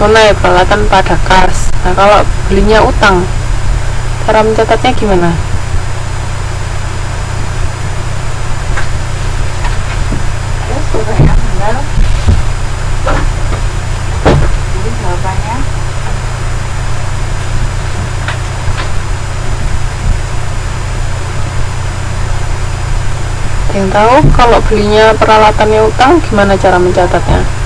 tunai, peralatan pada kas. Nah, kalau belinya utang, cara mencatatnya gimana? Jadi jawabannya Yang tahu kalau belinya peralatannya utang, gimana cara mencatatnya?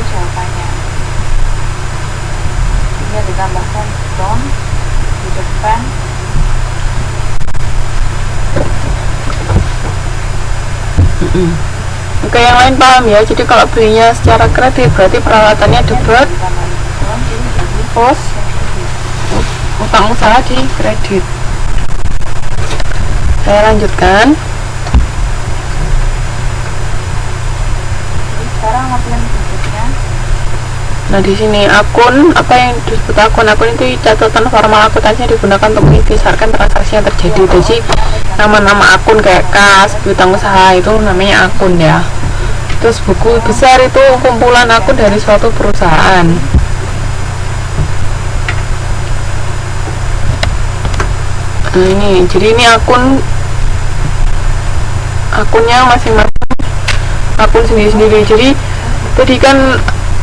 jawabannya. Ini ditambahkan don di depan. Oke, yang lain paham ya. Jadi kalau belinya secara kredit berarti peralatannya debit, pos, utang usaha di kredit. Saya lanjutkan. Sekarang latihan berikutnya. Nah, di sini akun, apa yang disebut akun itu catatan formal akuntansi digunakan untuk mengisahkan transaksi yang terjadi. Jadi nama-nama akun kayak kas, piutang usaha itu namanya akun ya. Terus buku besar itu kumpulan akun dari suatu perusahaan. Nah, ini jadi ini akunnya masing-masing, akun sendiri-sendiri. Jadi tadi kan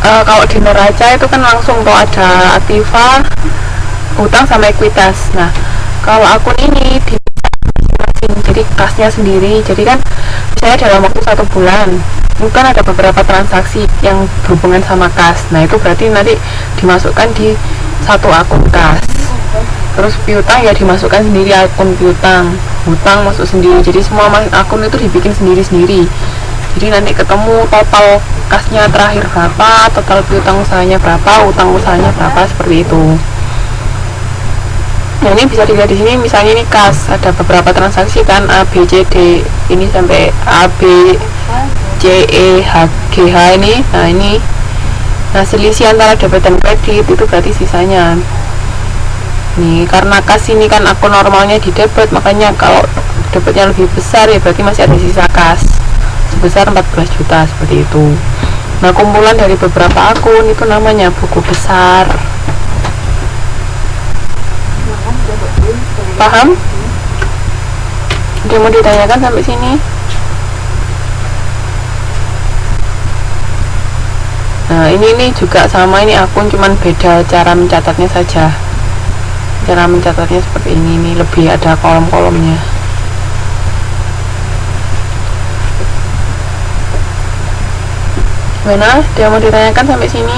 kalau di neraca itu kan langsung tuh ada aktiva, utang sama ekuitas. Nah, kalau akun ini di masing-masing, jadi kasnya sendiri. Jadi kan misalnya dalam waktu 1 bulan mungkin ada beberapa transaksi yang berhubungan sama kas. Nah, itu berarti nanti dimasukkan di satu akun kas. Terus piutang ya dimasukkan sendiri akun piutang, hutang masuk sendiri. Jadi semua akun itu dibikin sendiri-sendiri. Jadi nanti ketemu total kasnya terakhir berapa, total piutang usahanya berapa, utang usahanya berapa, seperti itu. Nah, ini bisa dilihat di sini. Misalnya ini kas, ada beberapa transaksi kan, A, B, C, D, ini sampai A, B, C, E, H, G, H ini. Nah, ini. Nah, selisih antara debit dan kredit itu berarti sisanya. Nih, karena kas ini kan akun normalnya di debit, makanya kalau debitnya lebih besar ya berarti masih ada sisa kas sebesar 14 juta seperti itu. Nah, kumpulan dari beberapa akun itu namanya buku besar. Paham? Ada mau ditanyakan sampai sini? Nah, ini juga sama, ini akun cuman beda cara mencatatnya saja. Cara mencatatnya seperti ini lebih ada kolom-kolomnya. Gimana? Dia mau ditanyakan sampai sini?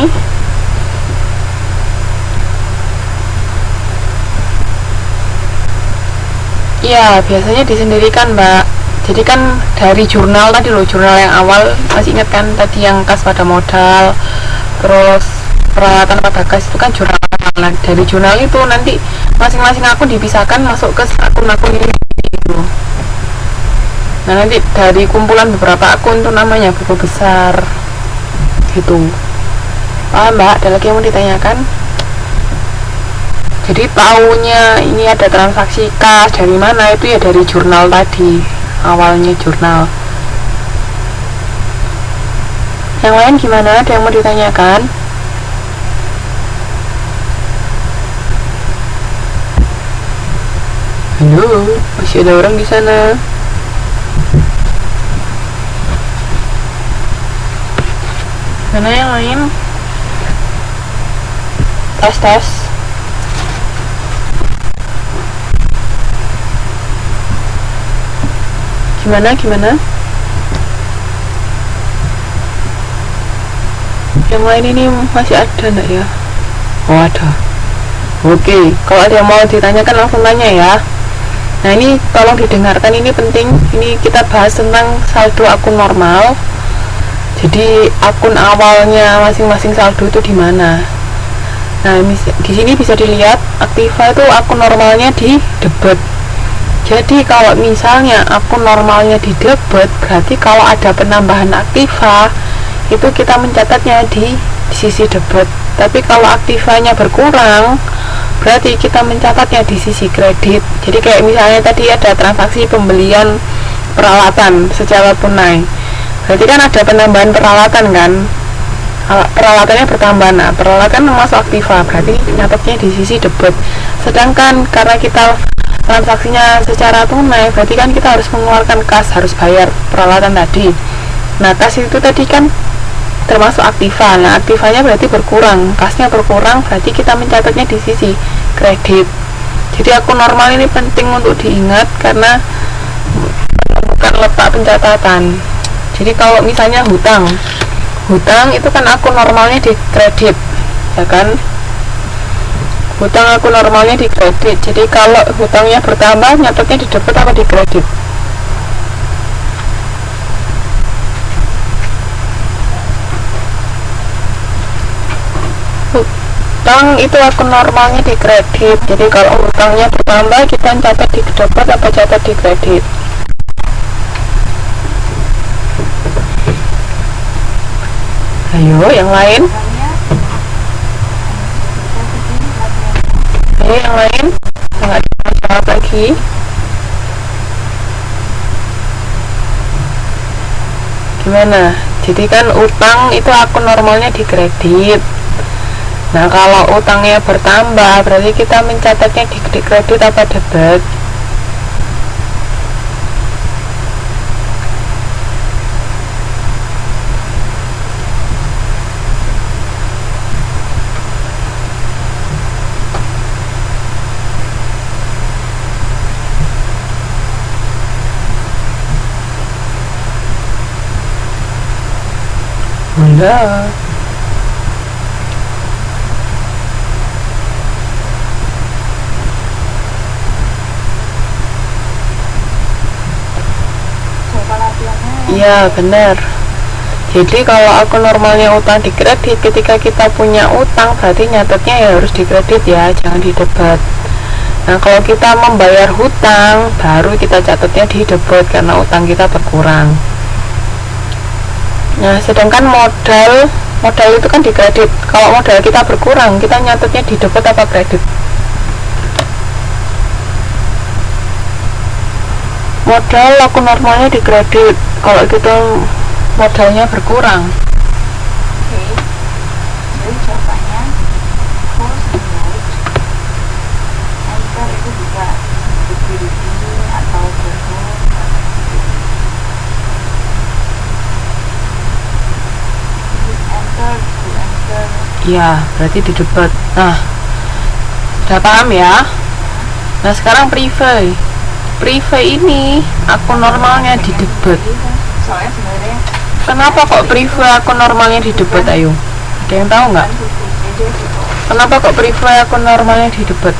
Iya, biasanya disendirikan, Mbak. Jadi kan dari jurnal tadi loh, jurnal yang awal, masih ingat kan tadi yang kas pada modal, terus peralatan pada kas itu kan jurnal. Nah, dari jurnal itu nanti masing-masing akun dipisahkan masuk ke akun-akun ini gitu. Nah, nanti dari kumpulan beberapa akun itu namanya buku besar gitu. Paham, Mbak? Ada lagi yang mau ditanyakan? Jadi taunya ini ada transaksi kas dari mana, itu ya dari jurnal tadi, awalnya jurnal. Yang lain gimana? Ada yang mau ditanyakan? Halo, masih ada orang di sana? Mana yang lain? Tes. Gimana? Yang lain ini masih ada enggak ya? Oh, ada. Oke, kalau ada yang mau ditanyakan langsung tanya ya. Nah, ini tolong didengarkan, ini penting. Ini kita bahas tentang saldo akun normal. Jadi akun awalnya masing-masing saldo itu di mana? Nah, di sini bisa dilihat Aktiva itu akun normalnya di debit. Jadi kalau misalnya akun normalnya di debit, berarti kalau ada penambahan Aktiva itu kita mencatatnya di sisi debit. Tapi kalau Aktivanya berkurang, berarti kita mencatatnya di sisi kredit. Jadi kayak misalnya tadi ada transaksi pembelian peralatan secara tunai, berarti kan ada penambahan peralatan kan, peralatannya bertambah. Nah, peralatan masuk Aktiva, berarti nyatetnya di sisi debit. Sedangkan karena kita transaksinya secara tunai, berarti kan kita harus mengeluarkan kas, harus bayar peralatan tadi. Nah, kas itu tadi kan termasuk Aktiva. Nah, Aktivanya berarti berkurang, kasnya berkurang, berarti kita mencatatnya di sisi kredit. Jadi akun normal ini penting untuk diingat karena bukan letak pencatatan. Jadi kalau misalnya hutang itu kan akun normalnya di kredit, ya kan? Hutang akun normalnya di kredit. Jadi kalau hutangnya bertambah, nyatetnya di debit apa di kredit? Hutang itu akun normalnya di kredit. Jadi kalau hutangnya bertambah, kita catat di debit apa catat di kredit? Ayo, yang lain? Yang lain nggak jawab lagi. Gimana? Jadi kan utang itu akun normalnya di kredit. Nah, kalau utangnya bertambah, berarti kita mencatatnya di kredit apa debit? Enggak. Iya, benar. Jadi kalau akun normalnya utang di kredit, ketika kita punya utang berarti nyatetnya ya harus di kredit ya, jangan di debit. Nah, kalau kita membayar hutang, baru kita catatnya di debit karena utang kita berkurang. Nah, sedangkan modal itu kan di kredit. Kalau modal kita berkurang, kita nyatetnya di debit apa kredit? Modal akun normalnya di kredit. Kalau kita modalnya berkurang. Oke. Jadi jawabannya cost and load. Enter itu bisa liquidity atau bonus. Enter. Iya, berarti di debit. Nah, udah paham ya? Nah, sekarang private ini akun normalnya di debit. Soalnya sebenarnya Kenapa kok private akun normalnya di debit? Ayo, ada yang tahu nggak? Kenapa kok private akun normalnya di debit?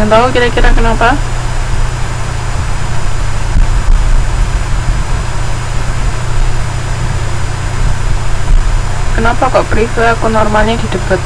Yang tahu kira-kira kenapa? Kenapa kok private akun normalnya di debit?